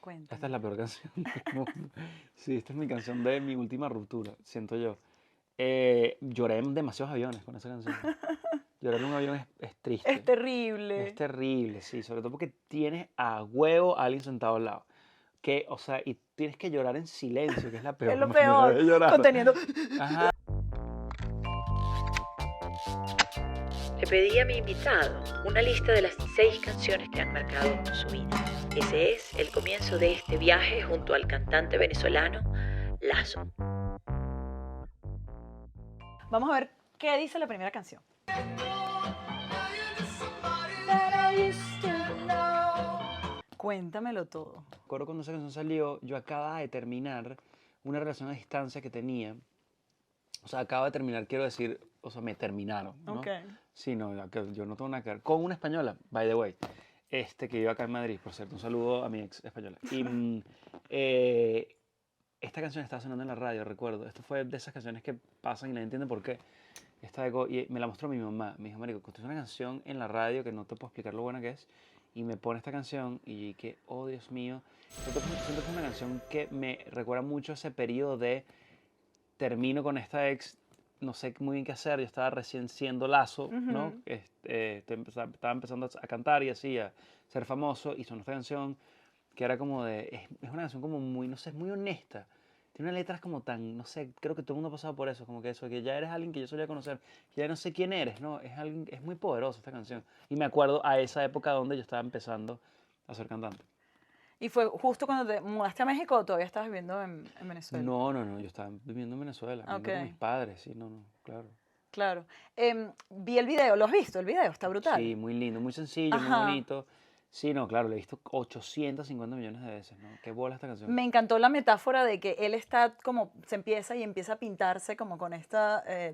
Cuéntame. Esta es la peor canción del mundo. Sí, esta es mi canción de mi última ruptura, siento yo. Lloré en demasiados aviones con esa canción. Llorar en un avión es Es triste. Es terrible. terrible, sí, sobre todo porque tienes a huevo a alguien sentado al lado. Que, o sea, y tienes que llorar en silencio, que es la Es peor lo manera peor. de llorar. Conteniendo. Ajá. Le pedí a mi invitado una lista de las 6 canciones que han marcado su vida. Ese es el comienzo de este viaje junto al cantante venezolano Lazo. Vamos a ver qué dice la primera canción. Cuéntamelo todo. Recuerdo cuando esa canción salió, yo acababa de terminar una relación a distancia que tenía. O sea, acaba de terminar, quiero decir, o sea, me terminaron, ¿no? Ok. Sí, no, yo no tengo nada que ver. Con una española, by the way, que vive acá en Madrid, por cierto. Un saludo a mi ex española. Y esta canción estaba sonando en la radio, recuerdo. Esto fue de esas canciones que pasan y nadie entiende por qué. Y me la mostró mi mamá. Me dijo, marico, escuché una canción en la radio que no te puedo explicar lo buena que es. Y me pone esta canción y que, oh Dios mío. Siento que es una canción que me recuerda mucho ese periodo de termino con esta ex, no sé muy bien qué hacer, yo estaba recién siendo Lazo, ¿no? Ujú. Estaba empezando a cantar y así, a ser famoso, y sonó esta canción que era como es una canción como muy, no sé, es muy honesta. Tiene unas letras como tan, no sé, creo que todo el mundo ha pasado por eso, como que eso, que ya eres alguien que yo solía conocer, que ya no sé quién eres, ¿no? Es muy poderosa esta canción. Y me acuerdo a esa época donde yo estaba empezando a ser cantante. Y fue justo cuando te mudaste a México o todavía estabas viviendo en Venezuela. No, yo estaba viviendo en Venezuela, Ok, viviendo con mis padres, sí, no, claro. claro. Vi el video, ¿lo has visto? El video está brutal. Sí, muy lindo, muy sencillo, muy Ajá. bonito. Sí, no, claro, lo he visto 850 millones de veces, ¿no? Qué bola esta canción. Me encantó la metáfora de que él está como, se empieza y empieza a pintarse como con este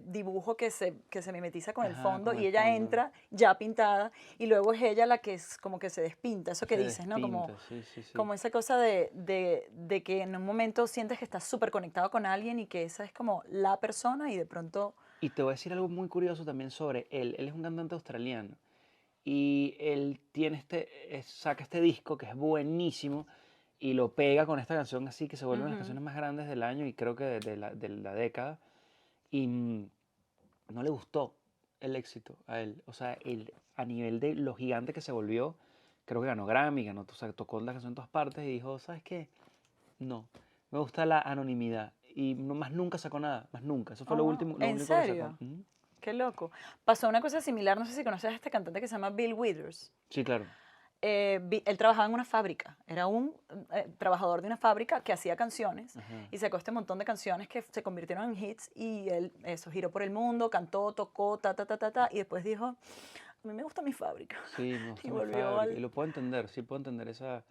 dibujo que se mimetiza con el Ajá, fondo con y el ella fondo. entra ya pintada y luego es ella la que es como que se despinta, eso que Se dices, ¿no? Como, despinta, sí, sí, sí. como esa cosa de que en un momento sientes que estás súper conectado con alguien y que esa es como la persona y de pronto... Y te voy a decir algo muy curioso también sobre él. Él es un cantante australiano y él tiene saca este disco que es buenísimo y lo pega con esta canción así que se vuelve una de las Ujú. canciones más grandes del año y creo que de la década. Y no le gustó el éxito a él. O sea, a nivel de lo gigante que se volvió, creo que ganó Grammy, o sea, tocó la canción en todas partes y dijo, ¿sabes qué? No, me gusta la anonimidad. Y no, más nunca sacó nada, más nunca. Eso fue Oh, wow. lo ¿En único que sacó. serio? Ujú. Qué loco. Pasó una cosa similar, no sé si conoces a este cantante que se llama Bill Withers. Sí, claro. Él trabajaba en una fábrica, era un trabajador de una fábrica que hacía canciones Ajá. y sacó este montón de canciones que se convirtieron en hits y él eso giró por el mundo, cantó, tocó, y después dijo, a mí me gusta mi fábrica Sí, me y gusta mi volvió fábrica. Y al... lo puedo entender, sí puedo entender esa...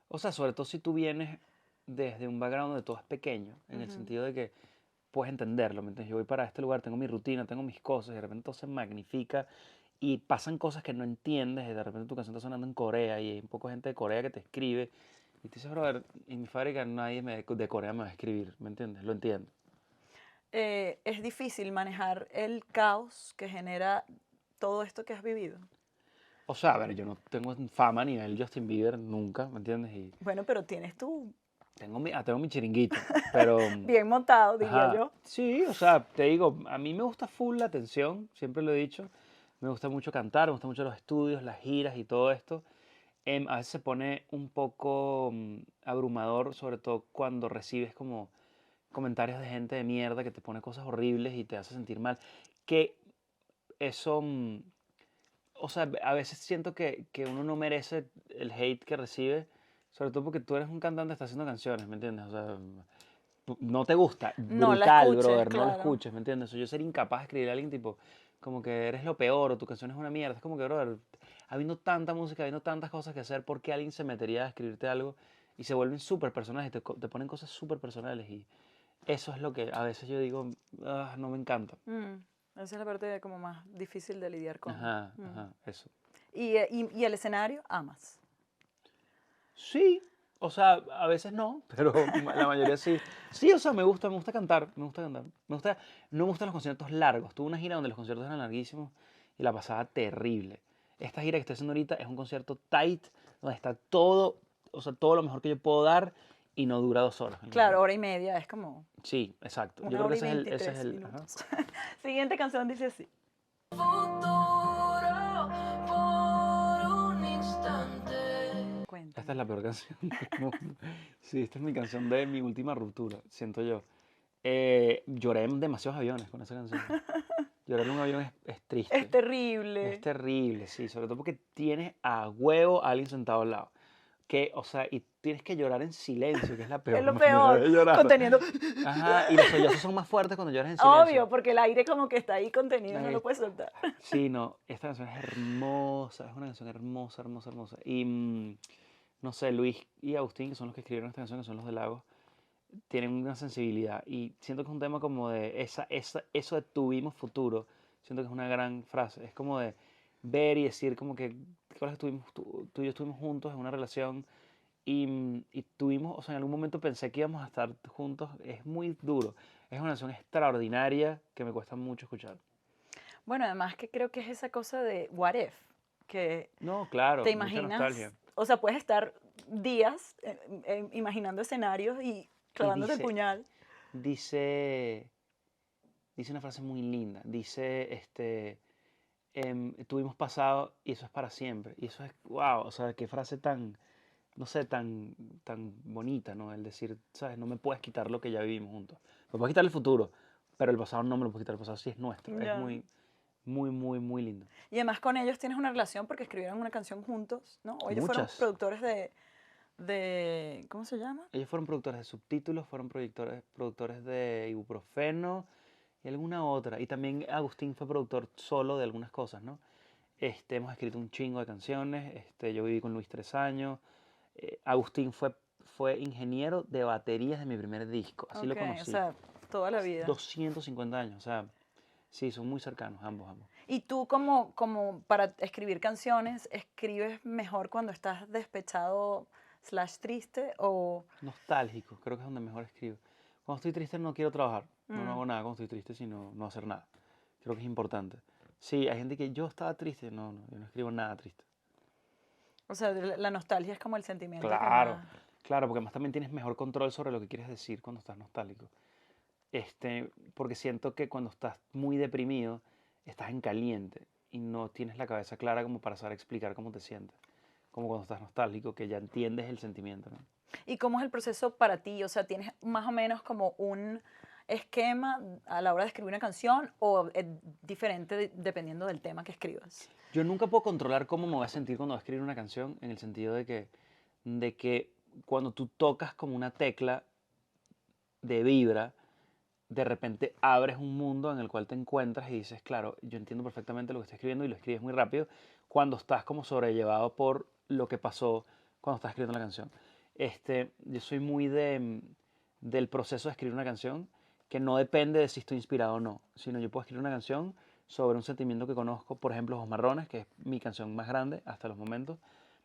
O sea, sobre todo si tú vienes desde un background donde todo es pequeño, en el Ujú. sentido de que puedes entenderlo, ¿me entiendes? Yo voy para este lugar, tengo mi rutina, tengo mis cosas, y de repente todo se magnifica y pasan cosas que no entiendes, y de repente tu canción está sonando en Corea y hay un poco de gente de Corea que te escribe y te dices, brother, en mi fábrica nadie de Corea me va a escribir, ¿me entiendes? Lo entiendo. Es difícil manejar el caos que genera todo esto que has vivido. O sea, a ver, yo no tengo fama a nivel Justin Bieber nunca, ¿me entiendes? Y Bueno, pero tienes tú tengo mi chiringuito, pero... bien montado, diría Ajá, yo. sí, o sea, te digo, a mí me gusta full la atención, siempre lo he dicho. Me gusta mucho cantar, me gustan mucho los estudios, las giras y todo esto. A veces se pone un poco abrumador, sobre todo cuando recibes como comentarios de gente de mierda que te pone cosas horribles y te hace sentir mal. Que eso, o sea, a veces siento que uno no merece el hate que recibe, sobre todo porque tú eres un cantante, estás haciendo canciones, ¿me entiendes? O sea, no te gusta, No la brutal, escuches, brother, no lo claro. escuches, ¿me entiendes? O yo ser incapaz de escribir a alguien tipo, como que eres lo peor o tu canción es una mierda. Es como que, brother, habiendo tanta música, habiendo tantas cosas que hacer, ¿por qué alguien se metería a escribirte algo y se vuelven súper personajes y te ponen cosas súper personales? Y eso es lo que a veces yo digo, "Ah, no me encanta". Esa es la parte como más difícil de lidiar con. Ajá, ajá, eso. Y el escenario, amas. Sí, o sea, a veces no, pero la mayoría sí. Sí, o sea, me gusta cantar, me gusta cantar. No me gustan los conciertos largos. Tuve una gira donde los conciertos eran larguísimos y la pasaba terrible. Esta gira que estoy haciendo ahorita es un concierto tight, donde está todo o sea, todo lo mejor que yo puedo dar y no dura 2 horas. Claro, hora y media, es como Sí, exacto. Yo una creo que hora y ese es 23 el, ajá. minutos. Siguiente canción dice así. Esta es Cuéntame. la peor canción del mundo. Sí, esta es mi canción de mi última ruptura, siento yo. Lloré en demasiados aviones con esa canción. Llorar en un avión es triste. Es terrible. Es terrible, sí, sobre todo porque tienes a huevo a alguien sentado al lado. Que, o sea, y tienes que llorar en silencio, que es la Es peor lo manera peor. de llorar. Conteniendo. Ajá, y los sollozos son más fuertes cuando lloras en silencio. Obvio, porque el aire como que está ahí contenido, no Ahí lo puedes soltar. Sí, no, esta canción es hermosa, es una canción hermosa, hermosa, hermosa. Y no sé, Luis y Agustín, que son los que escribieron esta canción, que son los de Lagos, tienen una sensibilidad. Y siento que es un tema como de eso de tuvimos futuro. Siento que es una gran frase. Es como de ver y decir como que tú y yo estuvimos juntos en una relación y tuvimos, o sea, en algún momento pensé que íbamos a estar juntos. Es muy duro. Es una canción extraordinaria que me cuesta mucho escuchar. Bueno, además que creo que es esa cosa de what if, que No, claro, te mucha imaginas, nostalgia. o sea, puedes estar días imaginando escenarios y Y clavándote el puñal. dice, dice una frase muy linda. Dice, tuvimos pasado y eso es para siempre. Y eso es, wow, o sea, qué frase tan, no sé, tan bonita, ¿no? El decir, ¿sabes? No me puedes quitar lo que ya vivimos juntos. Me puedes quitar el futuro, pero el pasado no me lo puedes quitar. El pasado sí es nuestro. Es Ya. muy, muy, muy, muy lindo. Y además con ellos tienes una relación porque escribieron una canción juntos, ¿no? O ellos fueron Muchas. productores de ¿cómo se llama? Ellos fueron productores de Subtítulos, fueron productores de Ibuprofeno y alguna otra. Y también Agustín fue productor solo de algunas cosas, ¿no? Hemos escrito un chingo de canciones. Yo viví con Luis 3 años. Agustín fue ingeniero de baterías de mi primer disco. Así lo Ok, conocí. o sea, toda la vida. 250 años. O sea, sí, son muy cercanos ambos. Y tú como para escribir canciones, ¿escribes mejor cuando estás despechado / triste o...? Nostálgico, creo que es donde mejor escribo. Cuando estoy triste no quiero trabajar. No, no Mm. hago nada cuando estoy triste, sino no hacer nada. Creo que es importante. Sí, hay gente que yo estaba triste. No, no, yo no escribo nada triste. O sea, la nostalgia es como el sentimiento que Claro, más... claro, porque además también tienes mejor control sobre lo que quieres decir cuando estás nostálgico. Porque siento que cuando estás muy deprimido, estás en caliente y no tienes la cabeza clara como para saber explicar cómo te sientes. Como cuando estás nostálgico, que ya entiendes el sentimiento, ¿no? ¿Y cómo es el proceso para ti? O sea, ¿tienes más o menos como un esquema a la hora de escribir una canción o es diferente dependiendo del tema que escribas? Yo nunca puedo controlar cómo me voy a sentir cuando voy a escribir una canción, en el sentido de que cuando tú tocas como una tecla de vibra, de repente abres un mundo en el cual te encuentras y dices, claro, yo entiendo perfectamente lo que estoy escribiendo y lo escribes muy rápido cuando estás como sobrellevado por lo que pasó cuando estás escribiendo la canción. Yo soy muy del proceso de escribir una canción que no depende de si estoy inspirado o no, sino yo puedo escribir una canción sobre un sentimiento que conozco, por ejemplo, Ojos Marrones, que es mi canción más grande hasta los momentos.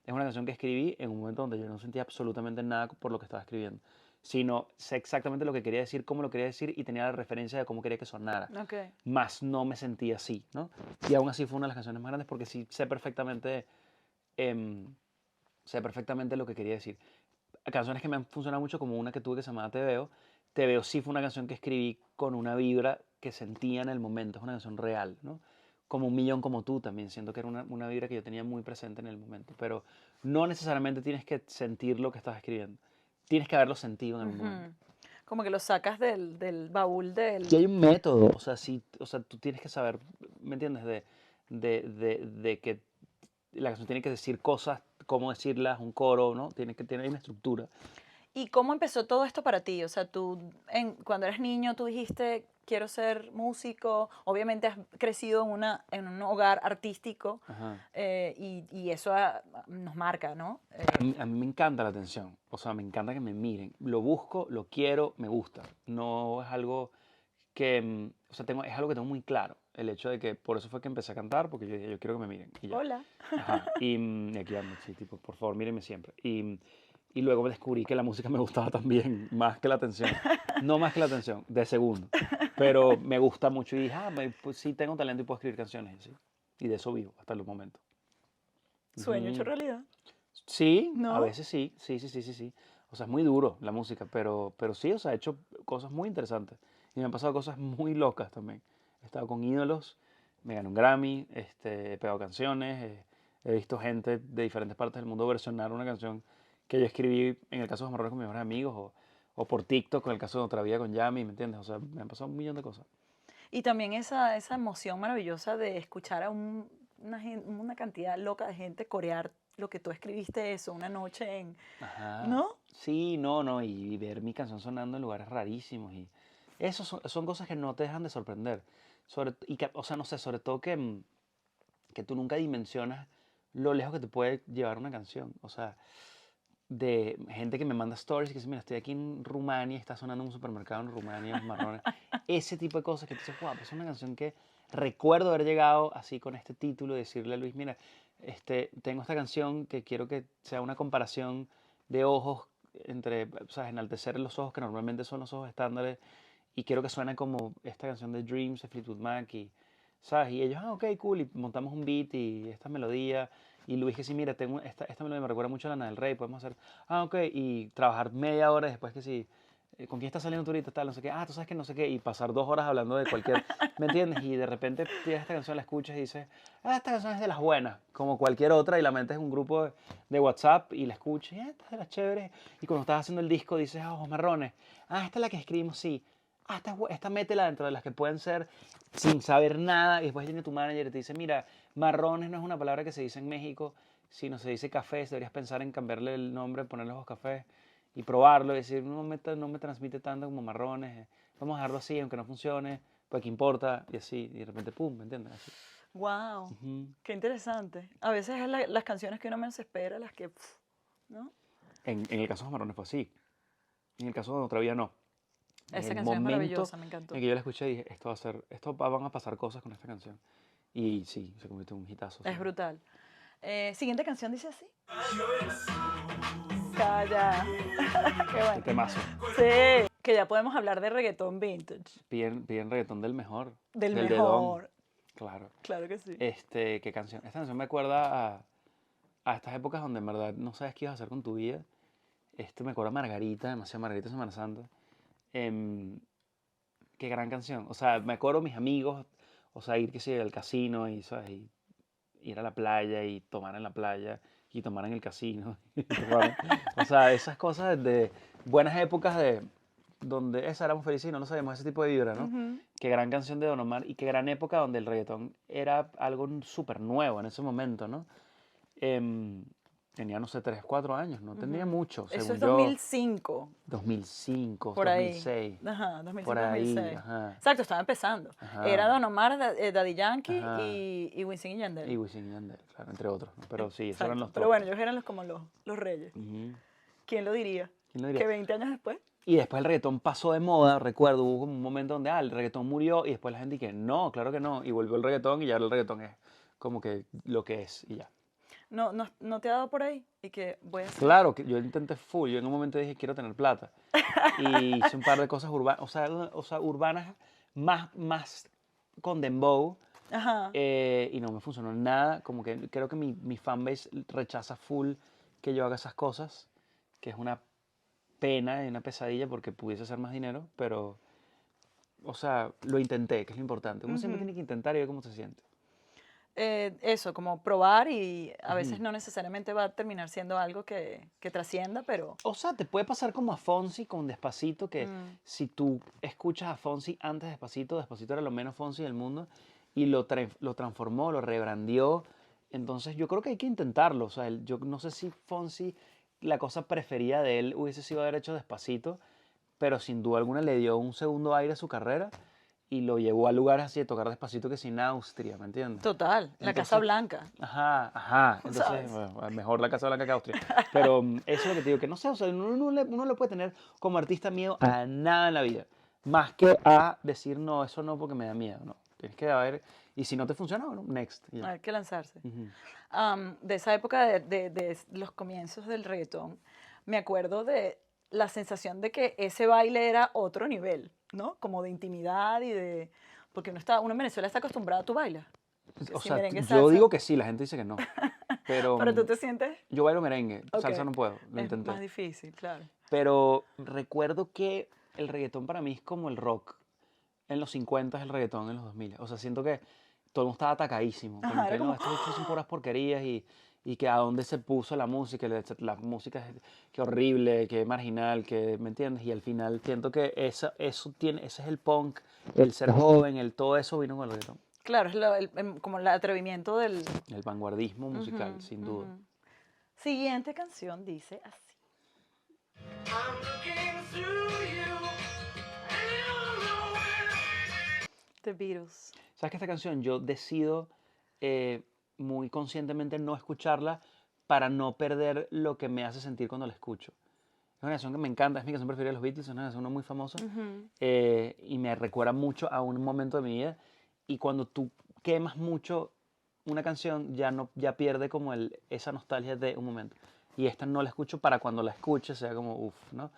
Es una canción que escribí en un momento donde yo no sentía absolutamente nada por lo que estaba escribiendo, sino sé exactamente lo que quería decir, cómo lo quería decir y tenía la referencia de cómo quería que sonara. Ok. Más no me sentía así, ¿no? Y aún así fue una de las canciones más grandes porque sí sé perfectamente lo que quería decir. Canciones que me han funcionado mucho, como una que tuve que se llamaba Te Veo. Te Veo sí fue una canción que escribí con una vibra que sentía en el momento, es una canción real, ¿no? Como Un Millón como Tú también, siento que era una vibra que yo tenía muy presente en el momento, pero no necesariamente tienes que sentir lo que estás escribiendo, tienes que haberlo sentido en algún momento. Como que lo sacas del baúl del... Y hay un método, o sea, tú tienes que saber, ¿me entiendes? De que la canción tiene que decir cosas, cómo decirlas, un coro, ¿no? Tiene una estructura. ¿Y cómo empezó todo esto para ti? O sea, tú cuando eras niño tú dijiste, quiero ser músico. Obviamente has crecido en un hogar artístico Ajá. y eso nos marca, ¿no? A mí me encanta la atención, o sea, me encanta que me miren. Lo busco, lo quiero, me gusta. No es algo que, o sea, es algo que tengo muy claro. El hecho de que, por eso fue que empecé a cantar, porque yo dije, yo quiero que me miren. Y ya. Hola. Ajá. Y aquí ando, sí, tipo, por favor, mírenme siempre. Y luego descubrí que la música me gustaba también, más que la atención. No más que la atención, de segundo. Pero me gusta mucho y dije, pues sí tengo talento y puedo escribir canciones. ¿Sí? Y de eso vivo hasta los momentos. Sueño hecho Ujú. realidad. Sí, a ¿no? veces sí, sí, sí, sí, sí, sí. O sea, es muy duro la música, pero sí, o sea, he hecho cosas muy interesantes. Y me han pasado cosas muy locas también. He estado con ídolos, me gané un Grammy, he pegado canciones, he visto gente de diferentes partes del mundo versionar una canción que yo escribí, en el caso de Los Marrones con mis mejores amigos, o por TikTok, en el caso de Otra Vida con Yami, ¿me entiendes? O sea, me han pasado un millón de cosas. Y también esa emoción maravillosa de escuchar a una cantidad loca de gente corear lo que tú escribiste eso una noche en, Ajá. ¿no? Sí, no, no, y ver mi canción sonando en lugares rarísimos y eso son cosas que no te dejan de sorprender. O sea, no sé, sobre todo que tú nunca dimensionas lo lejos que te puede llevar una canción. O sea, de gente que me manda stories y que dice, mira, estoy aquí en Rumania, está sonando en un supermercado en Rumania, Los Marrones. Ese tipo de cosas que tú dices, wow, pues es una canción que recuerdo haber llegado así con este título y decirle a Luis, mira, tengo esta canción que quiero que sea una comparación de ojos entre, o sea, enaltecer los ojos que normalmente son los ojos estándares y quiero que suene como esta canción de Dreams de Fleetwood Mac y, ¿sabes? Y ellos, ok, cool, y montamos un beat y esta melodía y Luis que sí, mira, tengo esta melodía me recuerda mucho a Lana del Rey, podemos hacer, ok, y trabajar media hora después que sí, ¿con quién estás saliendo tú ahorita? Tal, no sé qué, tú sabes que no sé qué, y pasar 2 horas hablando de cualquier, ¿me entiendes? Y de repente tienes esta canción, la escuchas y dices, esta canción es de las buenas, como cualquier otra, y la metes en un grupo de WhatsApp y la escuchas, y esta es de las chéveres, y cuando estás haciendo el disco dices, ojos marrones, esta es la que escribimos, sí, esta métela dentro de las que pueden ser sin saber nada, y después viene tu manager y te dice, mira, marrones no es una palabra que se dice en México, sino se dice cafés, deberías pensar en cambiarle el nombre, ponerle los cafés y probarlo y decir, no me transmite tanto como marrones, vamos a dejarlo así, aunque no funcione, pues qué importa, y así, y de repente, pum, ¿me entiendes? Así. Wow, Ujú. qué interesante. A veces es las canciones que uno menos espera, las que, pf, ¿no? En el caso de los marrones fue así, en el caso de Otra Vida no. En Esa el canción es momento maravillosa, me en encantó. que yo la escuché dije, van a pasar cosas con esta canción. Y sí, se convirtió en un hitazo. Es Sí. brutal. Siguiente canción dice así. Calla. Qué Qué bueno. temazo. Sí, que ya podemos hablar de reggaetón vintage. Piden reggaetón del mejor, Del del dedón. mejor. Claro. Claro que sí. ¿Qué canción? Esta canción me acuerda a estas épocas donde en verdad no sabes qué ibas a hacer con tu vida. Me acuerda a Margarita, demasiado Margarita Semana Santa. Em, Qué gran canción. O sea, me acuerdo mis amigos, o sea, ir que sé, al casino y, ¿sabes? Y ir a la playa y tomar en la playa y tomar en el casino. y tomar- o sea, esas cosas de buenas épocas de donde éramos felices y no nos sabíamos ese tipo de vibra, ¿no? Ujú. Qué gran canción de Don Omar y qué gran época donde el reggaetón era algo súper nuevo en ese momento, ¿no? Em, Tenía, no sé, 3 4 años, no tenía Ujú. mucho, Eso según es yo, 2005, 2005, por ahí. 2006, Ajá, por 2005, ahí, 2006. ajá, Exacto, estaba empezando. Era ajá, Don Omar, Daddy Yankee ajá. y Wisin y Y Yandel. Wisin y Yandel, claro, entre otros, ¿no? Pero sí, esos eran Exacto. los Pero top. bueno, ellos eran como los reyes. Ujú. ¿Quién lo diría? ¿Quién lo diría? Que 20 años después. Y después el reggaetón pasó de moda, recuerdo, hubo como un momento donde, el reggaetón murió y después la gente que no, claro que no, y volvió el reggaetón y ya ahora el reggaetón es como que lo que es y ya. No te ha dado por ahí. Y que voy a hacer. Claro, que yo intenté full, yo en un momento dije quiero tener plata y hice un par de cosas urbanas, o sea, urbanas más con dembow Ajá. y no me funcionó nada, como que creo que mi fanbase rechaza full que yo haga esas cosas, que es una pena y una pesadilla porque pudiese hacer más dinero, pero, o sea, lo intenté, que es lo importante. Uno siempre Ujú. tiene que intentar y ver cómo se siente. Eso, como probar y a veces Ujú. no necesariamente va a terminar siendo algo que trascienda, pero O sea, te puede pasar como a Fonsi con Despacito, que mm, si tú escuchas a Fonsi antes de Despacito, Despacito era lo menos Fonsi del mundo y lo transformó, lo rebrandió. Entonces yo creo que hay que intentarlo. O sea, yo no sé si Fonsi, la cosa preferida de él hubiese sido haber hecho Despacito, pero sin duda alguna le dio un segundo aire a su carrera y lo llevó a lugares así de tocar Despacito que sin Austria, ¿me entiendes? total, la Casa Entonces, Blanca, ajá, ajá. Entonces, ¿sabes? bueno, mejor la Casa Blanca que Austria. Pero eso es lo que te digo, que no sé, o sea, uno le puede tener como artista miedo a nada en la vida. Más que a decir, no, eso no porque me da miedo, no. Tienes que ver, y si no te funciona, bueno, next. y ya. Hay que lanzarse. Ujú. De esa época de los comienzos del reggaetón, me acuerdo de la sensación de que ese baile era otro nivel, ¿no? Como de intimidad y de... Porque uno en Venezuela está acostumbrado a tu bailar. Que O si sea, merengue, yo salsa. digo que sí, la gente dice que no. Pero Pero tú te sientes... yo bailo merengue, salsa Ok. no puedo, lo Es intenté. más difícil, claro. Pero recuerdo que el reggaetón para mí es como el rock. En los 50 el reggaetón en los 2000. O sea, siento que todo el mundo estaba atacadísimo. Como Ajá, que era no, como... estos bichos son ¡Ah! puras porquerías y que a dónde se puso la música. La música es que horrible, que marginal, que, ¿me entiendes? Y al final siento que eso tiene, ese es el punk, el ser joven, el todo eso vino con el reggaetón. Claro, es como el atrevimiento del... El vanguardismo musical, Ujú, sin duda. ujú. Siguiente canción dice así. I'm looking through you, and you don't know where. The Beatles. ¿Sabes que esta canción yo decido muy conscientemente no escucharla para no perder lo que me hace sentir cuando la escucho? Es una canción que me encanta, es mi canción preferida de los Beatles, es una canción muy famosa Ujú. y me recuerda mucho a un momento de mi vida. Y cuando tú quemas mucho una canción, ya pierde como esa nostalgia de un momento. Y esta no la escucho para cuando la escuche sea como uff, ¿no?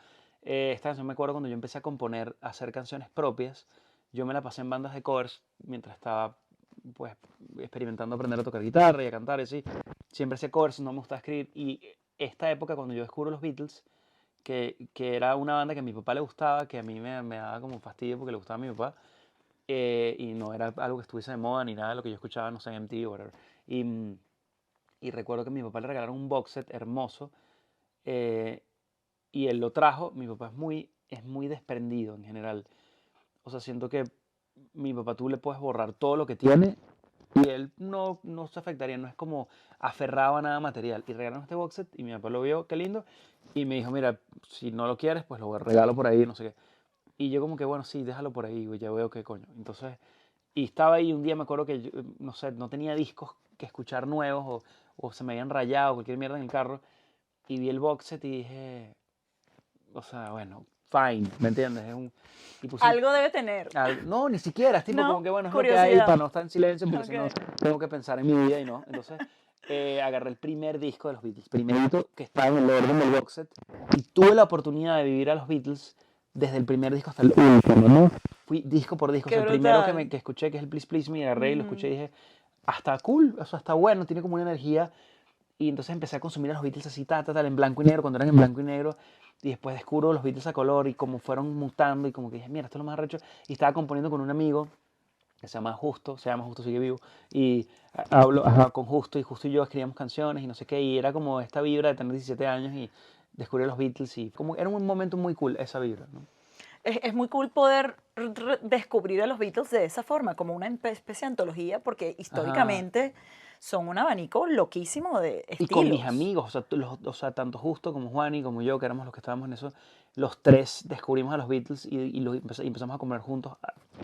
Esta canción me acuerdo cuando yo empecé a componer, a hacer canciones propias. Yo me la pasé en bandas de covers mientras estaba pues experimentando aprender a tocar guitarra y a cantar y así. Siempre hacía covers, no me gustaba escribir. Y esta época cuando yo descubro los Beatles, que era una banda que a mi papá le gustaba, que a mí me daba como fastidio porque le gustaba a mi papá, y no era algo que estuviese de moda ni nada de lo que yo escuchaba, no sé, en MTV o whatever. Y recuerdo que a mi papá le regalaron un box set hermoso, eh, y él lo trajo. Mi papá es muy desprendido en general. O sea, siento que mi papá tú le puedes borrar todo lo que tiene y él no se afectaría, no es como aferrado a nada material. Y regalaron este box set y mi papá lo vio, qué lindo, y me dijo, mira, si no lo quieres, pues lo regalo por ahí, no sé qué. Y yo como que, bueno, sí, déjalo por ahí, güey, ya veo qué coño. Entonces, y estaba ahí un día, me acuerdo que, no sé, no tenía discos que escuchar nuevos o se me habían rayado, cualquier mierda en el carro, y vi el box set y dije, o sea, bueno, fine, ¿me entiendes? Y puse Algo debe tener. no, ni siquiera, es tipo como ¿No? que bueno, es lo que hay para Curiosidad. no estar en silencio porque si no Ok. tengo que pensar en mi vida y no. Entonces agarré el primer disco de los Beatles, primerito que estaba en el orden del box set y tuve la oportunidad de vivir a los Beatles desde el primer disco hasta el último, ¿no? Fui disco por disco, o Qué sea, el primero brutal. que escuché, que es el Please Please Me, agarré y lo escuché Ujú. y dije, hasta cool, o sea, está bueno, tiene como una energía. Y entonces empecé a consumir a los Beatles así, tal, en blanco y negro, cuando eran en blanco y negro. Y después descubro los Beatles a color y cómo fueron mutando y como que dije, mira, esto es lo más arrecho. Y estaba componiendo con un amigo que se llama Justo, sigue vivo. Y hablo con Justo y Justo y yo escribíamos canciones y no sé qué. Y era como esta vibra de tener 17 años y descubrí a los Beatles y como era un momento muy cool esa vibra, ¿no? Es muy cool poder descubrir a los Beatles de esa forma, como una especie de antología, porque Ajá. históricamente son un abanico loquísimo de Y con mis estilos. amigos, o sea, o sea, tanto Justo como Juan y como yo, que éramos los que estábamos en eso, los tres descubrimos a los Beatles y empezamos a comer juntos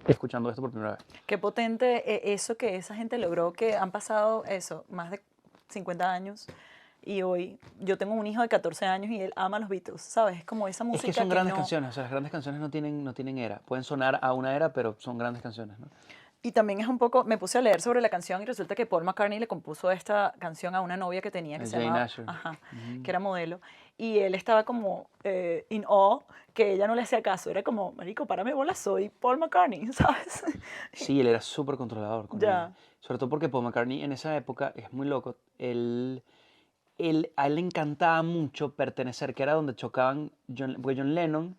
escuchando esto por primera vez. Qué potente eso que esa gente logró, que han pasado eso, más de 50 años. Y hoy yo tengo un hijo de 14 años y él ama los Beatles, ¿sabes? Es como esa Es que música son que grandes no... canciones, o sea, las grandes canciones no tienen era. Pueden sonar a una era, pero son grandes canciones, ¿no? Y también es un poco, me puse a leer sobre la canción y resulta que Paul McCartney le compuso esta canción a una novia que tenía que se Jane llamaba, Asher. ajá, Ujú. que era modelo. Y él estaba como in awe, que ella no le hacía caso. Era como, marico, párame bola, soy Paul McCartney, ¿sabes? Sí, él era súper controlador con ella. Ya. Sobre todo porque Paul McCartney en esa época es muy loco. A él le encantaba mucho pertenecer, que era donde chocaban porque John Lennon,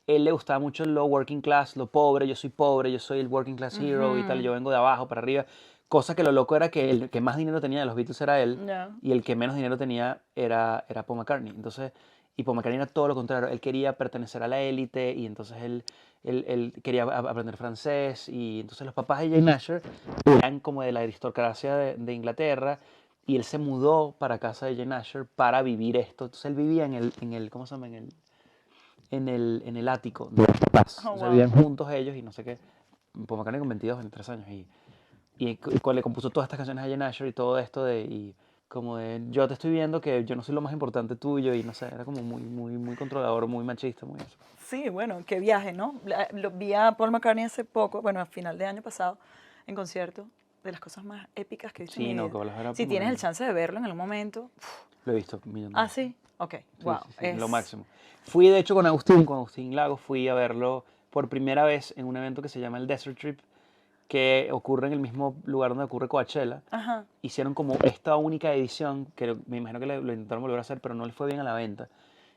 él le gustaba mucho lo working class, lo pobre, yo soy el working class hero y tal, Ujú. yo vengo de abajo para arriba. Cosa que lo loco era que el que más dinero tenía de los Beatles era él Ya. y el que menos dinero tenía era Paul McCartney. Entonces, y Paul McCartney era todo lo contrario, él quería pertenecer a la élite y entonces él quería aprender francés y entonces los papás de Jane Asher eran como de la aristocracia de Inglaterra y él se mudó para casa de Jane Asher para vivir esto. Entonces él vivía ¿cómo se llama? En el ático de los papás. Oh, O sea, wow. vivían juntos ellos y no sé qué. Paul McCartney con 22, 23 años. Y le compuso todas estas canciones a Jane Asher y todo esto y como de, yo te estoy viendo que yo no soy lo más importante tuyo y no sé, era como muy controlador, muy machista, muy eso. Sí, bueno, qué viaje, ¿no? Lo vi a Paul McCartney hace poco, bueno, a final de año pasado, en concierto, de las cosas más épicas que he visto en Sí, mi no, vida. que vas a ver a Si Paul tienes el McCartney. chance de verlo en algún momento. Lo he visto un millón de Ah, veces. sí, ok, Sí, wow. sí, sí, lo máximo. Fui de hecho con Agustín Lagos, fui a verlo por primera vez en un evento que se llama el Desert Trip, que ocurre en el mismo lugar donde ocurre Coachella. Ajá. Hicieron como esta única edición, que me imagino que lo intentaron volver a hacer, pero no le fue bien a la venta.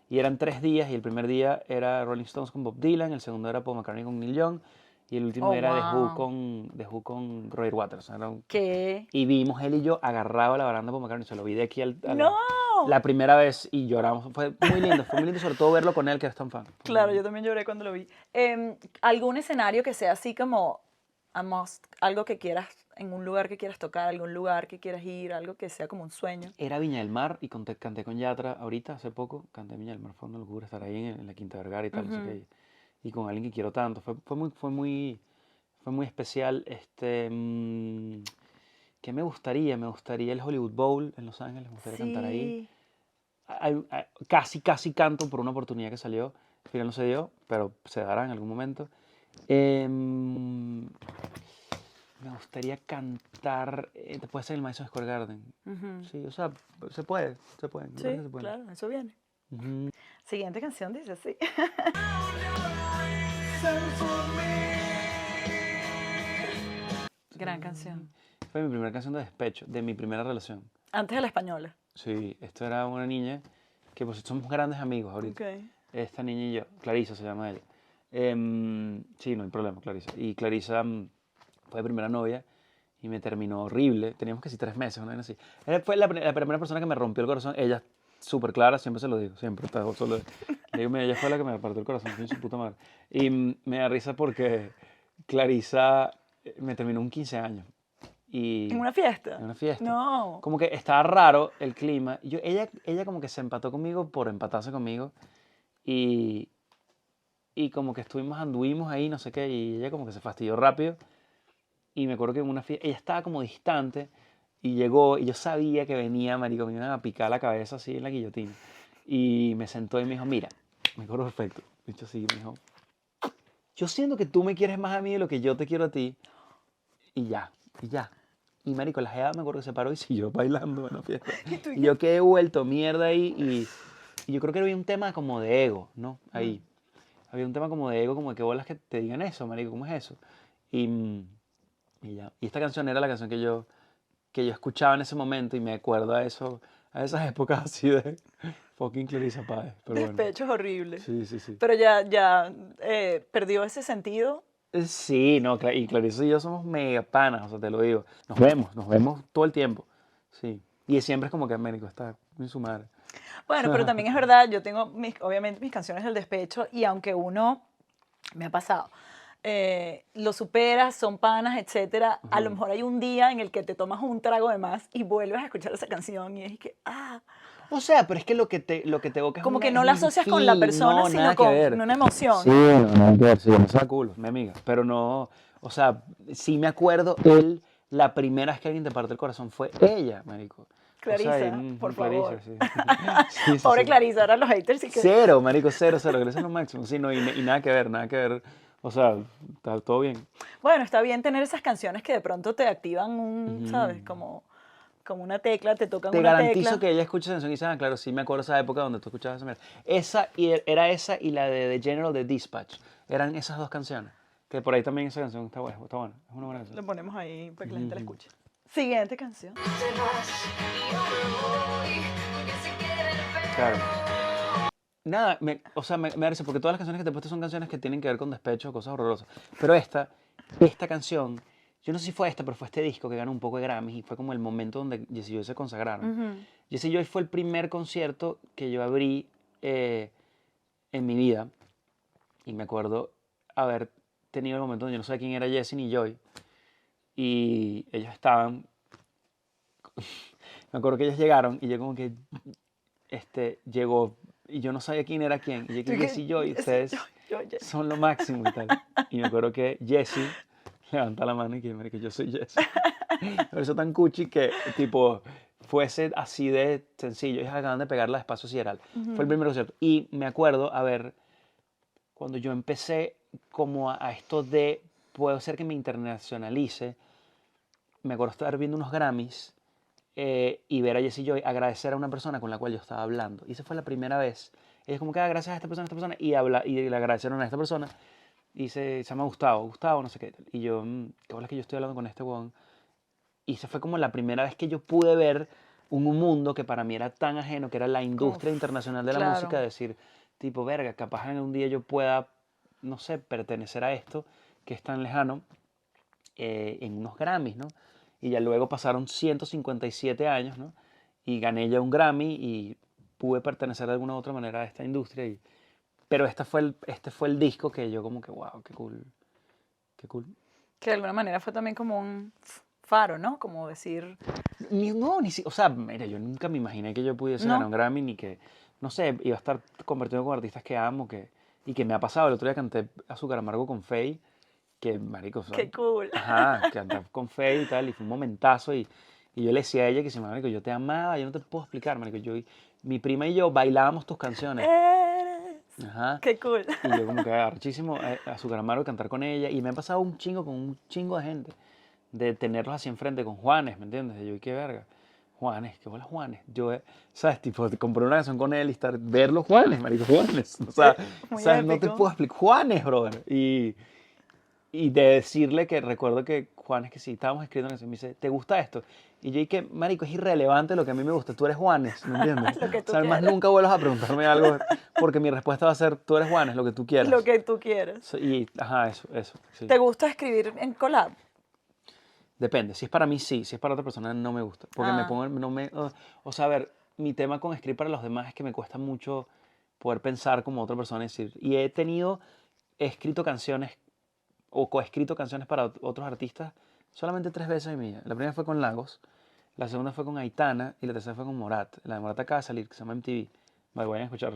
Y eran 3 días, y el primer día era Rolling Stones con Bob Dylan, el segundo era Paul McCartney con Neil Young, y el último Oh, era wow. The Who con Roger Waters. ¿Qué? Y vimos él y yo agarrado a la baranda de Paul McCartney, se lo vi de aquí ¡No! la primera vez y lloramos. Fue muy lindo, sobre todo verlo con él, que eres tan fan. Claro, yo también lloré cuando lo vi. ¿Algún escenario que sea así como a must, algo que quieras, en un lugar que quieras tocar, algún lugar que quieras ir, algo que sea como un sueño? Era Viña del Mar y canté con Yatra ahorita, hace poco, canté en Viña del Mar, fue una locura estar ahí en la Quinta Vergara y tal, no sé Ujú. qué, y con alguien que quiero tanto, fue muy especial. ¿Qué me gustaría? Me gustaría el Hollywood Bowl en Los Ángeles, me gustaría cantar ahí. Sí. Casi canto por una oportunidad que salió, al final no se dio, pero se dará en algún momento. Em, Me gustaría cantar, puede ser el Madison Square Garden. Ujú. Sí, o sea, se puede, me parece Sí, que se puede. claro, eso viene. Ujú. Siguiente canción dice así. Gran canción. Fue mi primera canción de despecho, de mi primera relación. Antes de la española. Sí, esto era una niña que pues somos grandes amigos ahorita. Ok. Esta niña y yo, Clarisa se llama ella. Sí, no hay problema, Clarisa. Y Clarisa fue primera novia y me terminó horrible. Teníamos casi 3 meses, una vez así. Ella fue la primera persona que me rompió el corazón. Ella, súper clara, siempre se lo digo, siempre. Solo, le digo, mira, ella fue la que me partió el corazón, fue su puta madre. Y me da risa porque Clarisa me terminó un 15 años. Y ¿En una fiesta? en una fiesta. No. Como que estaba raro el clima. Ella como que se empató conmigo por empatarse conmigo. Y, y como que anduvimos ahí, no sé qué, y ella como que se fastidió rápido. Y me acuerdo que en una fiesta, ella estaba como distante y llegó, y yo sabía que venía, marico, me iban a picar la cabeza así en la guillotina. Y me sentó y me dijo, mira, me acuerdo perfecto. Dicho así, me dijo, yo siento que tú me quieres más a mí de lo que yo te quiero a ti. Y ya, y ya. Y marico, la jeva me acuerdo que se paró y siguió bailando en la fiesta. ¿Y tú Y yo quedé vuelto mierda ahí y yo creo que había un tema como de ego, ¿no? Ahí. Había un tema como de ego, como de que bolas que te digan eso, marico, ¿cómo es eso? Y ya. Y esta canción era la canción que yo escuchaba en ese momento y me acuerdo a eso, a esas épocas así de fucking Clarissa Páez. Pero bueno. Despechos horribles. Sí, sí, sí. Pero ya perdió ese sentido. Sí, no, y Clarissa y yo somos mega panas, o sea, te lo digo. Nos vemos todo el tiempo. Sí. Y siempre es como que Américo está en su madre. Bueno, pero también es verdad, yo tengo obviamente mis canciones del despecho y aunque uno, me ha pasado, lo superas, son panas, etcétera, a lo mejor hay un día en el que te tomas un trago de más y vuelves a escuchar esa canción y es que, O sea, pero es que lo que te evoca es como que es no la un asocias con la feeling, persona, no, sino nada que con ver. una emoción. Sí, no, nada que ver, sí, me saca culo, mi amiga. Pero no, o sea, sí me acuerdo, la primera vez que alguien te parte el corazón fue ella, marico. Clarisa, por favor. Clarisa, sí. Sí, sí, Pobre sí. Clarisa, ahora los haters sí que... Cero, marico, cero, Clarisa es lo máximo. Sí, no, y nada que ver, nada que ver. O sea, está todo bien. Bueno, está bien tener esas canciones que de pronto te activan un, ¿sabes? Como una tecla, te tocan Te una garantizo tecla. que ella escucha esa canción y dice, ah, claro, sí me acuerdo esa época donde tú escuchabas esa mierda. Era esa y la de The General de Dispatch. Eran esas dos canciones. Que por ahí también esa canción está buena, está buena. Es una buena Lo canción. ponemos ahí para que la gente la escuche. Siguiente canción. Claro. Nada, o sea, me parece porque todas las canciones que te he puesto son canciones que tienen que ver con despecho, cosas horrorosas. Pero esta canción, yo no sé si fue esta, pero fue este disco que ganó un poco de Grammys y fue como el momento donde Jessie y Joy se consagraron. Jessie y Joy fue el primer concierto que yo abrí en mi vida y me acuerdo haber tenido el momento donde yo no sabía quién era Jessie ni Joy y ellos estaban, me acuerdo que ellos llegaron y yo como que llegó y yo no sabía quién era quién. Y yo que Jessie y Joy, ustedes Jessie. son lo máximo y tal. Y me acuerdo que Jessie levanta la mano y que yo soy Jessie. Pero eso tan cuchi que tipo fuese así de sencillo. Ellos acaban de pegar la Espacio Sideral. Fue el primer concierto. Y me acuerdo, cuando yo empecé como a esto de, puedo ser que me internacionalice, me acuerdo estar viendo unos Grammys y ver a Jessie Joy agradecer a una persona con la cual yo estaba hablando. Y esa fue la primera vez. Ella es como que gracias a esta persona, y le agradecieron a esta persona. Y se llama Gustavo, Gustavo, no sé qué. Y yo, qué bola que yo estoy hablando con este weón. Y esa fue como la primera vez que yo pude ver un mundo que para mí era tan ajeno, que era la industria Uf, internacional de la claro. música, decir, tipo, verga, capaz en un día yo pueda, no sé, pertenecer a esto que es tan lejano en unos Grammys, ¿no? Y ya luego pasaron 157 años, ¿no? Y gané ya un Grammy y pude pertenecer de alguna u otra manera a esta industria. Pero este fue el disco que yo como que, wow, qué cool, qué cool. Que de alguna manera fue también como un faro, ¿no? Como decir, O sea, mira, yo nunca me imaginé que yo pudiese ganar no, un Grammy ni que, no sé, iba a estar convertido con artistas que amo, y que me ha pasado. El otro día canté Azúcar Amargo con Feid, que, marico, o sea, qué cool. ajá, canté con Feid y tal, y fue un momentazo, y yo le decía a ella que si, marico, yo te amaba, yo no te puedo explicar, marico, mi prima y yo bailábamos tus canciones. Eres. Ajá. Qué cool. Y yo como que arrechísimo Azúcar Amargo cantar con ella. Y me ha pasado un chingo con un chingo de gente. De tenerlos así enfrente con Juanes, ¿me entiendes? Y yo, qué verga. Juanes, qué bola Juanes. Yo, ¿sabes? Tipo, compré una canción con él y verlo Juanes, marico, Juanes. O sea, Muy ¿sabes? No te épico. puedo explicar. Juanes, brother. Y de decirle que recuerdo que Juanes, que sí, estábamos escribiendo una canción, me dice, ¿te gusta esto? Y yo dije, marico, es irrelevante lo que a mí me gusta, tú eres Juanes, ¿me entiendes? Lo que O tú sea, además quieras. nunca vuelvas a preguntarme algo, porque mi respuesta va a ser, tú eres Juanes, lo que tú quieras. Lo que tú quieras. Y, ajá, eso, sí. ¿Te gusta escribir en collab? Depende, si es para mí, sí, si es para otra persona, no me gusta. Porque me Ah, pongo, no me, o sea, a ver, mi tema con escribir para los demás es que me cuesta mucho poder pensar como otra persona y decir, y he escrito canciones o coescrito canciones para otros artistas solamente 3 veces en mi vida. La primera fue con Lagos, la segunda fue con Aitana y la tercera fue con Morat. La de Morat acaba de salir, que se llama MTV. Vale, vayan a escuchar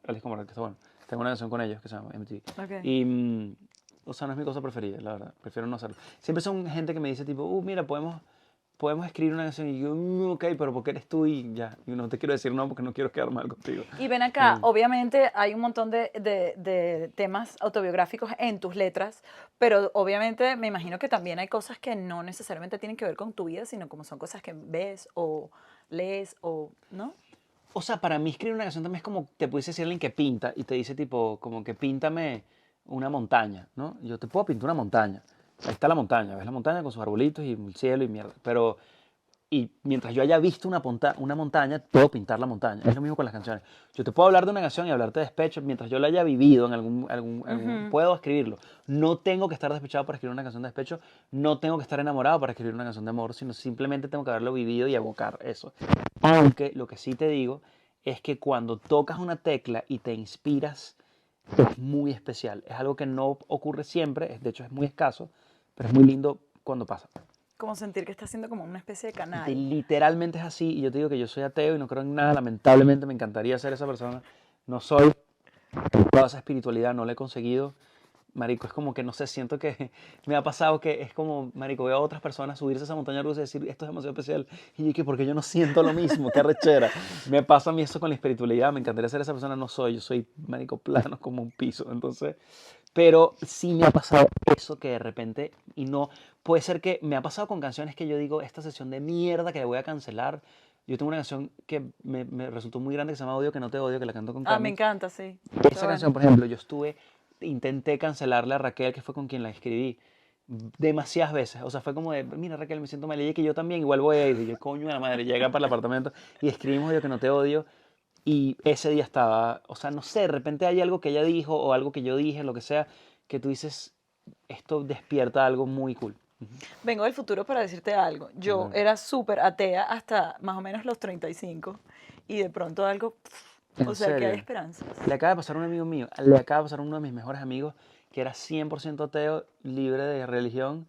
el disco Morat, que está bueno. Tengo una canción con ellos que se llama MTV. ok. Y, o sea, no es mi cosa preferida, la verdad. Prefiero no hacerlo. Siempre son gente que me dice tipo, mira, podemos escribir una canción. Y yo, ok, pero ¿por qué eres tú? Y ya, y no te quiero decir no porque no quiero quedar mal contigo. Y ven acá, obviamente hay un montón de temas autobiográficos en tus letras, pero obviamente me imagino que también hay cosas que no necesariamente tienen que ver con tu vida, sino como son cosas que ves o lees o, ¿no? O sea, para mí escribir una canción también es como te pudiese decir alguien que pinta y te dice tipo, como que píntame una montaña, ¿no? Yo te puedo pintar una montaña. Ahí está la montaña, ves la montaña con sus arbolitos y el cielo y mierda. Pero, y mientras yo haya visto una montaña, puedo pintar la montaña. Es lo mismo con las canciones. Yo te puedo hablar de una canción y hablarte de despecho, mientras yo la haya vivido en puedo escribirlo. No tengo que estar despechado para escribir una canción de despecho, no tengo que estar enamorado para escribir una canción de amor, sino simplemente tengo que haberlo vivido y evocar eso. Aunque lo que sí te digo es que cuando tocas una tecla y te inspiras, es muy especial. Es algo que no ocurre siempre, de hecho es muy escaso, pero es muy lindo cuando pasa. Como sentir que estás haciendo como una especie de canal. Literalmente es así, y yo te digo que yo soy ateo y no creo en nada, lamentablemente me encantaría ser esa persona, no soy, toda esa espiritualidad no la he conseguido. Marico, es como que no sé, siento que me ha pasado que es como, marico, veo a otras personas subirse a esa montaña rusa y decir, esto es demasiado especial. Y yo, que porque yo no siento lo mismo, qué arrechera. Me pasa a mí eso con la espiritualidad, me encantaría ser esa persona, no soy, yo soy, marico, plano como un piso. Entonces, pero sí me ha pasado eso que de repente, y no, puede ser que me ha pasado con canciones que yo digo, esta sesión de mierda que le voy a cancelar. Yo tengo una canción que me resultó muy grande que se llama Odio que no te odio, que la canto con Ah, me Cami. encanta, sí. Esa Está canción, bueno. por ejemplo, intenté cancelarle a Raquel, que fue con quien la escribí, demasiadas veces. O sea, fue como de, mira Raquel, me siento mal, y ella que yo también, igual voy a ir. Y yo, coño de la madre, llega para el apartamento y escribimos Odio que no te odio. Y ese día estaba, o sea, no sé, de repente hay algo que ella dijo o algo que yo dije, lo que sea, que tú dices, esto despierta algo muy cool. Vengo del futuro para decirte algo. Yo Ok. era súper atea hasta más o menos los 35 y de pronto algo, ¿En o sea, que hay serio? esperanzas. Le acaba de pasar a un amigo mío, le acaba de pasar a uno de mis mejores amigos, que era 100% ateo, libre de religión,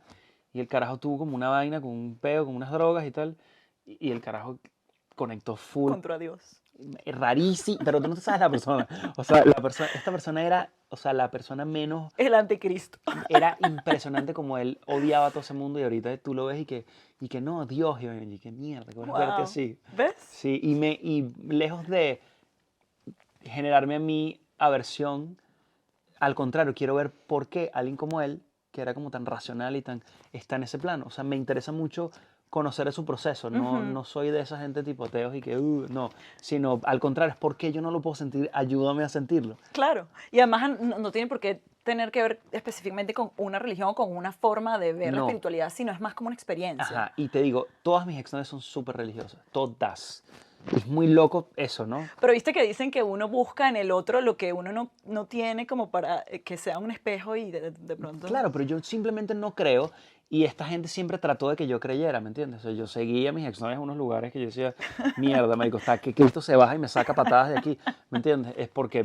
y el carajo tuvo como una vaina, con un peo, con unas drogas y tal, y el carajo conectó full, Contra Dios. rarísimo, pero tú no te sabes la persona. O sea, esta persona era, o sea, la persona menos, El anticristo. era impresionante como él odiaba a todo ese mundo, y ahorita tú lo ves y que no, Dios, y que mierda, que vas a verte Wow. así. ¿Ves? Sí, y lejos de generarme a mí aversión, al contrario, quiero ver por qué alguien como él, que era como tan racional y está en ese plano. O sea, me interesa mucho conocer su proceso. No soy de esa gente tipo ateos y que, no. Sino, al contrario, es por qué yo no lo puedo sentir, ayúdame a sentirlo. Claro. Y además no tiene por qué tener que ver específicamente con una religión o con una forma de ver la No. espiritualidad, sino es más como una experiencia. Ajá, y te digo, todas mis exnovias son súper religiosas, todas. Es muy loco eso, ¿no? Pero viste que dicen que uno busca en el otro lo que uno no tiene como para que sea un espejo y de pronto... Claro, pero yo simplemente no creo y esta gente siempre trató de que yo creyera, ¿me entiendes? O sea, yo seguía a mis exnovias en unos lugares que yo decía, mierda, marico, está que Cristo se baja y me saca patadas de aquí, ¿me entiendes? Es porque,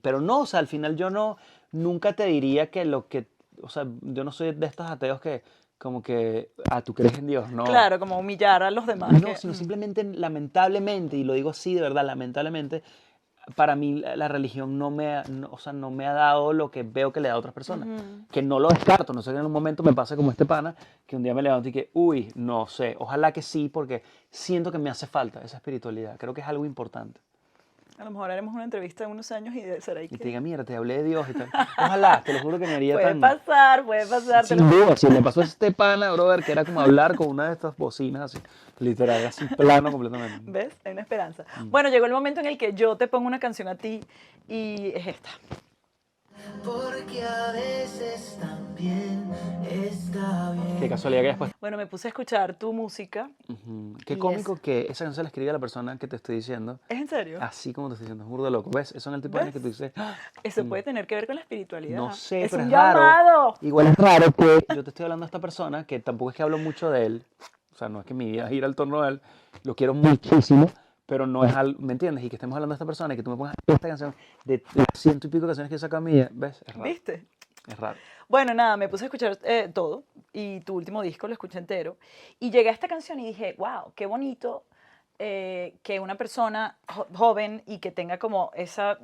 pero no, o sea, al final yo no, nunca te diría que lo que, o sea, yo no soy de estos ateos que como que, tú crees en Dios, no. Claro, como humillar a los demás. No, que- sino simplemente, lamentablemente, y lo digo así de verdad, lamentablemente, para mí la religión o sea, no me ha dado lo que veo que le da a otras personas. Que no lo descarto, no sé, que en un momento me pasa como este pana, que un día me levanto y que, uy, no sé, ojalá que sí, porque siento que me hace falta esa espiritualidad. Creo que es algo importante. A lo mejor haremos una entrevista en unos años y será ahí Y te que... diga, mira, te hablé de Dios y tal. Ojalá, te lo juro que me haría Puede tan... pasar, puede pasar. te Sin lo- duda, si le pasó a este pana, brother, que era como hablar con una de estas bocinas así, literal, así plano completamente. ¿Ves? Hay una esperanza. Mm. Bueno, llegó el momento en el que yo te pongo una canción a ti y es esta. Porque a veces también está bien. Qué casualidad que después... Bueno, me puse a escuchar tu música. Ujú. Qué Y cómico es- que esa canción la escribe la persona que te estoy diciendo, ¿Es en serio? así como te estoy diciendo, es burda de loco. ¿Ves? Eso en el tipo de ¿Ves? que tú dices, "Ah, Eso puede tener que ver con la espiritualidad. no sé, es pero un es raro". llamado. Igual es raro que yo te estoy hablando a esta persona, que tampoco es que hablo mucho de él, o sea, no es que mi vida gira al torno de él, lo quiero muchísimo, pero no es algo, ¿me entiendes? Y que estemos hablando de esta persona y que tú me pongas esta canción de las ciento y pico canciones que saca a mí, ¿ves? Es raro. ¿Viste? Es raro. Bueno, nada, me puse a escuchar todo y tu último disco lo escuché entero y llegué a esta canción y dije, wow, qué bonito que una persona joven y que tenga como esa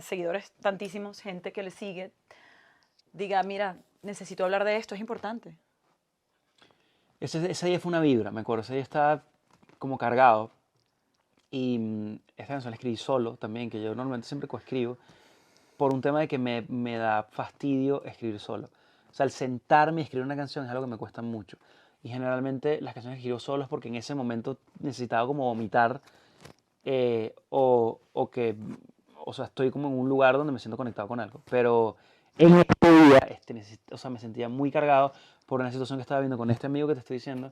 seguidores tantísimos, gente que le sigue, diga, mira, necesito hablar de esto, es importante. Ese día fue una vibra, me acuerdo, ese día estaba como cargado y esta canción la escribí solo también, que yo normalmente siempre coescribo, por un tema de que me da fastidio escribir solo. O sea, el sentarme y escribir una canción es algo que me cuesta mucho. Y generalmente las canciones que escribo solo es porque en ese momento necesitaba como vomitar o que, o sea, estoy como en un lugar donde me siento conectado con algo. Pero en este día, o sea, me sentía muy cargado por una situación que estaba viendo con este amigo que te estoy diciendo,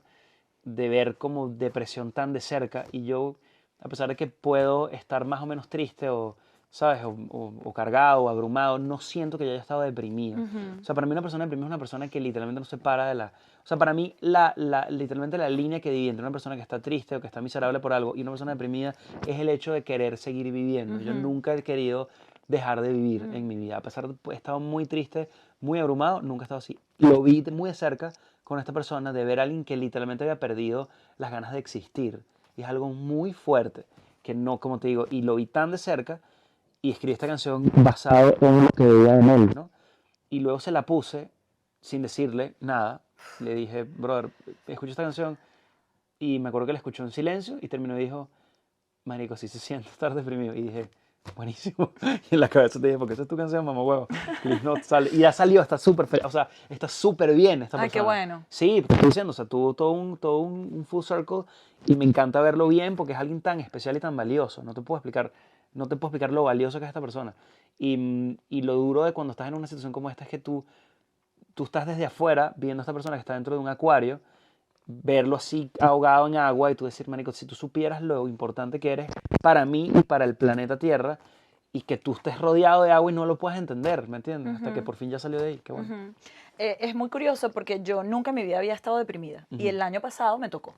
de ver como depresión tan de cerca y yo, a pesar de que puedo estar más o menos triste o, ¿sabes? O cargado o abrumado, no siento que yo haya estado deprimido. O sea, para mí una persona deprimida es una persona que literalmente no se para de la... O sea, para mí literalmente la línea que divide entre una persona que está triste o que está miserable por algo y una persona deprimida es el hecho de querer seguir viviendo. Yo nunca he querido dejar de vivir en mi vida. A pesar de que he estado muy triste, muy abrumado, nunca he estado así. Lo vi muy de cerca con esta persona, de ver a alguien que literalmente había perdido las ganas de existir. Y es algo muy fuerte, que no, como te digo, y lo vi tan de cerca y escribí esta canción basado en lo que veía en él, ¿no? Y luego se la puse sin decirle nada. Le dije, brother, escucha esta canción. Y me acuerdo que la escuchó en silencio y terminó y dijo, marico, así se siente estar deprimido. Y dije, buenísimo. Y en la cabeza te dije, porque esa es tu canción, mamá huevo. Please not sale. Y ya salió, está súper, o sea, está súper bien esta Ay, persona. qué bueno. Sí, te estoy diciendo, o sea, tuvo todo un full circle y me encanta verlo bien porque es alguien tan especial y tan valioso. No te puedo explicar lo valioso que es esta persona. Y lo duro de cuando estás en una situación como esta es que tú estás desde afuera viendo a esta persona que está dentro de un acuario, verlo así ahogado en agua y tú decir, marico, si tú supieras lo importante que eres para mí y para el planeta Tierra y que tú estés rodeado de agua y no lo puedas entender, ¿me entiendes? Hasta que por fin ya salió de ahí, qué bueno. Ujú. Es muy curioso porque yo nunca en mi vida había estado deprimida y el año pasado me tocó.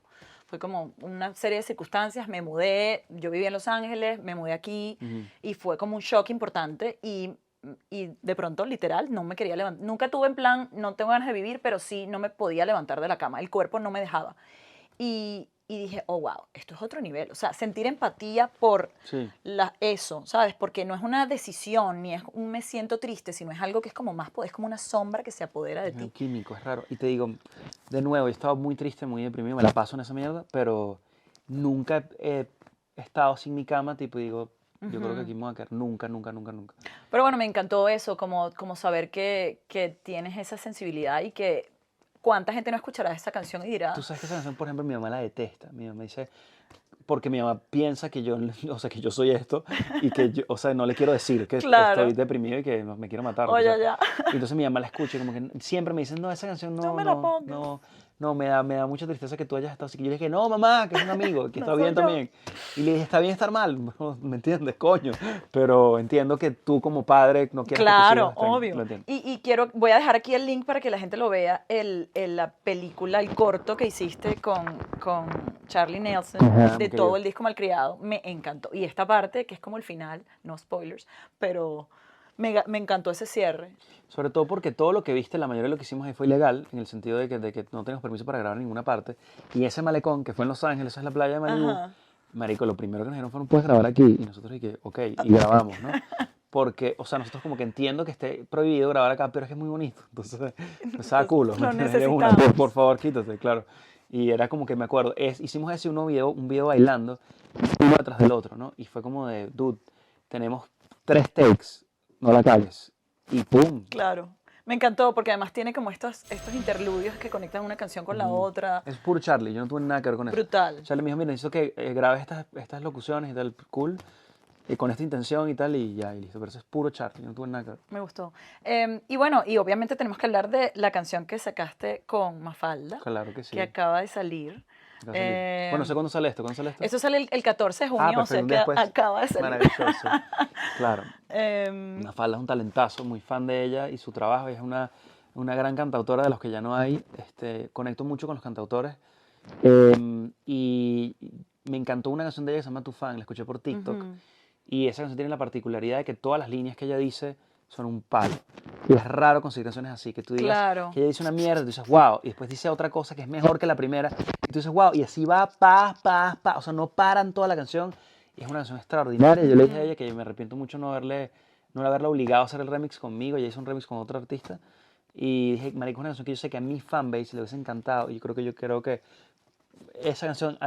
Fue como una serie de circunstancias, me mudé, yo vivía en Los Ángeles, me mudé aquí y fue como un shock importante y de pronto, literal, no me quería levantar. Nunca tuve en plan, no tengo ganas de vivir, pero sí no me podía levantar de la cama, el cuerpo no me dejaba. Y dije, oh, wow, esto es otro nivel. O sea, sentir empatía por Sí. eso, ¿sabes? Porque no es una decisión, ni es un me siento triste, sino es algo que es como más, es como una sombra que se apodera de Es ti. químico, es raro. Y te digo, de nuevo, he estado muy triste, muy deprimido, me la paso en esa mierda, pero nunca he estado sin mi cama, tipo, y digo, yo creo que aquí me voy a quedar. Nunca, nunca, nunca, nunca. Pero bueno, me encantó eso, como saber que tienes esa sensibilidad y que cuánta gente no escuchará esta canción y dirá, Tú sabes que esa canción, por ejemplo, mi mamá la detesta. Mi mamá dice, porque mi mamá piensa que yo, o sea, que yo soy esto y que yo, o sea, no le quiero decir que Claro. estoy deprimido y que me quiero matar. Oye, o sea. ya. Y entonces mi mamá la escucha y como que siempre me dicen, no, esa canción No no, me la no, pongas. no, me da mucha tristeza que tú hayas estado así. Que yo le dije, no, mamá, que es un amigo, que No está soy bien yo. también. Y le dije, está bien estar mal, ¿me entiendes, coño? Pero entiendo que tú como padre no quieres Claro, que tus hijos estén, obvio. lo entiendo. Voy a dejar aquí el link para que la gente lo vea, la película, el corto que hiciste con Charlie Nelson, Ajá, de muy todo querido. el disco Malcriado, me encantó. Y esta parte, que es como el final, no spoilers, pero me encantó ese cierre. Sobre todo porque todo lo que viste, la mayoría de lo que hicimos ahí fue ilegal, en el sentido de que no tenemos permiso para grabar en ninguna parte. Y ese malecón, que fue en Los Ángeles, esa es la playa de Malibu, Ajá. marico, lo primero que nos dijeron fue, no puedes grabar aquí. Y nosotros dije, ok, y grabamos, ¿no? Porque, o sea, nosotros como que entiendo que esté prohibido grabar acá, pero es que es muy bonito. Entonces, estaba culo. Lo ¿me entiendes? De una, necesitamos. por favor, quítate, claro. Y era como que me acuerdo, hicimos ese un video bailando, uno detrás del otro, ¿no? Y fue como de, dude, tenemos 3 takes, no la cagues. Y pum. Claro. Me encantó porque además tiene como estos interludios que conectan una canción con la otra. Es puro Charlie, yo no tuve nada que ver con eso. Brutal. Charlie me dijo, mira, necesito que grabes estas locuciones y tal, cool, y con esta intención y tal, y ya, y listo. Pero eso es puro Charlie, yo no tuve nada que ver. Me gustó. Y bueno, y obviamente tenemos que hablar de la canción que sacaste con Mafalda, Claro que sí. que acaba de salir. Acá salí. Bueno, sé cuándo sale esto, ¿cuándo sale esto? Eso sale el 14 de junio, o sea perfecto, un que día después. acaba de salir. Maravilloso. Claro. Em, Mafalda es un talentazo, muy fan de ella y su trabajo. Ella es una gran cantautora de los que ya no hay. Conecto mucho con los cantautores. Y me encantó una canción de ella que se llama Tu Fan, la escuché por TikTok. Ujú. Y esa canción tiene la particularidad de que todas las líneas que ella dice son un palo. Y es raro conseguir canciones así, que tú digas Claro. que ella dice una mierda, y tú dices, wow, y después dice otra cosa que es mejor que la primera, y tú dices, wow, y así va, o sea, no paran toda la canción, y es una canción extraordinaria. Yo le dije a ella que me arrepiento mucho no haberla obligado a hacer el remix conmigo, ella hizo un remix con otro artista, y dije, marico, es una canción que yo sé que a mi fanbase le hubiese encantado, y yo creo que esa canción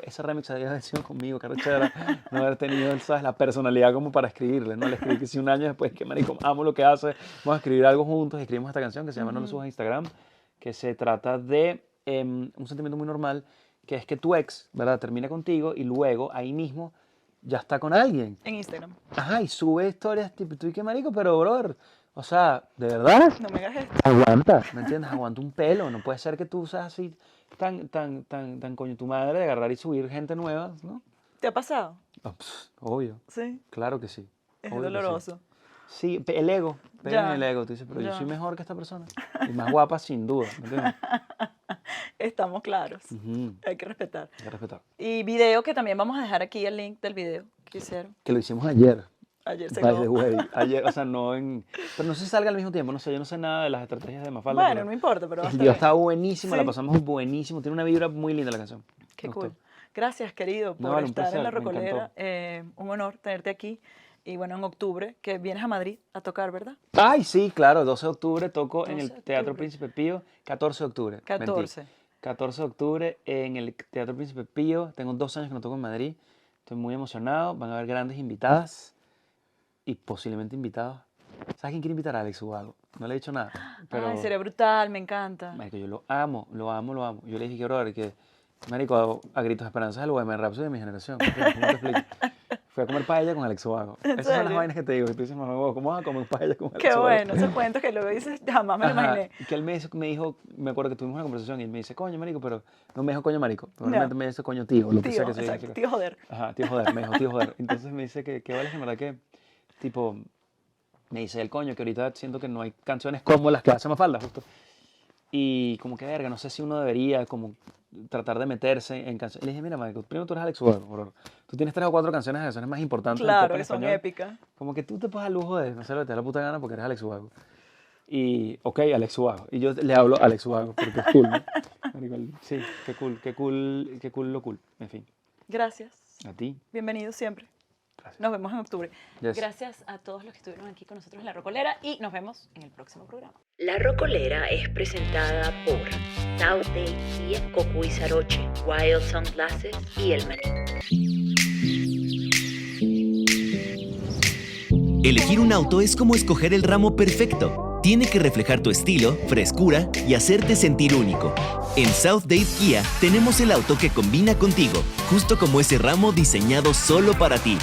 ese remix debió haber sido conmigo, carrechera, no haber tenido, ¿sabes?, la personalidad como para escribirle, ¿no? Le escribí que si un año después, que marico, amo lo que hace, vamos a escribir algo juntos, y escribimos esta canción que se llama No lo subas a Instagram, que se trata de un sentimiento muy normal, que es que tu ex, ¿verdad?, termina contigo y luego, ahí mismo, ya está con alguien. En Instagram. Ajá, y sube historias tipo, tú y qué marico, pero brother, o sea, ¿de verdad? No me hagas esto. Aguanta, ¿me entiendes? Aguanta un pelo, no puede ser que tú seas así tan coño tu madre de agarrar y subir gente nueva, ¿no? ¿Te ha pasado? Obvio, Sí. claro que sí. Es obvio que sí. doloroso. Sí, el ego, pega Ya, en el ego, tú dices, pero yo ya. soy mejor que esta persona. Y más guapa sin duda, ¿me entiendes? Estamos claros. Ujú, Hay que respetar. hay que respetar. Y video, que también vamos a dejar aquí el link del video que hicieron. Que lo hicimos ayer, Ayer se by the grabó. way. Ayer, o sea, no en... Pero no sé si salga al mismo tiempo, no sé, yo no sé nada de las estrategias de Mafalda. Bueno, pero no importa, pero va a el estar video bien. está buenísimo, la Sí. pasamos buenísimo, tiene una vibra muy linda la canción. Qué Me cool. gustó. Gracias, querido, por vale, un estar en La placer, me Rocolera. Un honor tenerte aquí. Y bueno, en octubre, que vienes a Madrid a tocar, ¿verdad? Ay, sí, claro, 12 de octubre toco en 12 el de Teatro octubre. Príncipe Pío, 14 de octubre. mentí. 14. 14 de octubre en el Teatro Príncipe Pío. Tengo 2 años que no toco en Madrid. Estoy muy emocionado. Van a haber grandes invitadas y posiblemente invitados. ¿Sabes quién quiere invitar? A Alex Ubago. No le he dicho nada. Pero, Ay, sería brutal, me encanta. marico, yo lo amo, lo amo, lo amo. Yo le dije que, brother, que, marico, a gritos de esperanza es el Bohemian Rhapsody de mi generación. ¿Cómo te explico? Fui a comer paella con Alex Ubago. Esas son las serio? vainas que te digo. Que tú dices, mamá, huevo, ¿cómo vas a comer paella con Alex Qué Ubago? bueno, esos cuentos que luego dices, jamás me lo Ajá, imaginé. y que él me dijo, me acuerdo que tuvimos una conversación y él me dice, coño, marico, pero no me dijo coño, marico. Probablemente No. me dice coño, tío, lo que sea Tío, que se exacto, diga. tío, joder. Ajá, tío, joder, me dijo, tío, joder. Entonces me dice que vale, en verdad que, tipo, me dice el coño, que ahorita siento que no hay canciones como las que hace Mafalda, justo. Y como que, verga, no sé si uno debería como tratar de meterse en canciones. Le dije, mira, marico, primero tú eres Alex Ubago, bro. Tú tienes 3 o 4 canciones más importantes del pop Claro, en que son español. épicas. Como que tú te pones al lujo de hacer lo que te da la puta gana porque eres Alex Ubago. Y, ok, Alex Ubago. Y yo le hablo a Alex Ubago porque es cool, ¿no? Marico, sí, qué cool lo cool. En fin, Gracias. a ti, Bienvenido siempre. gracias. Nos vemos en octubre. Yes. Gracias a todos los que estuvieron aquí con nosotros en La Rocolera y nos vemos en el próximo programa. La Rocolera es presentada por Taute, Kia, Cocuy Saroche, Wild Sunglasses y El Maní. Elegir un auto es como escoger el ramo perfecto. tiene que reflejar tu estilo, frescura y hacerte sentir único. En South Dade Kia tenemos el auto que combina contigo, justo como ese ramo diseñado solo para ti.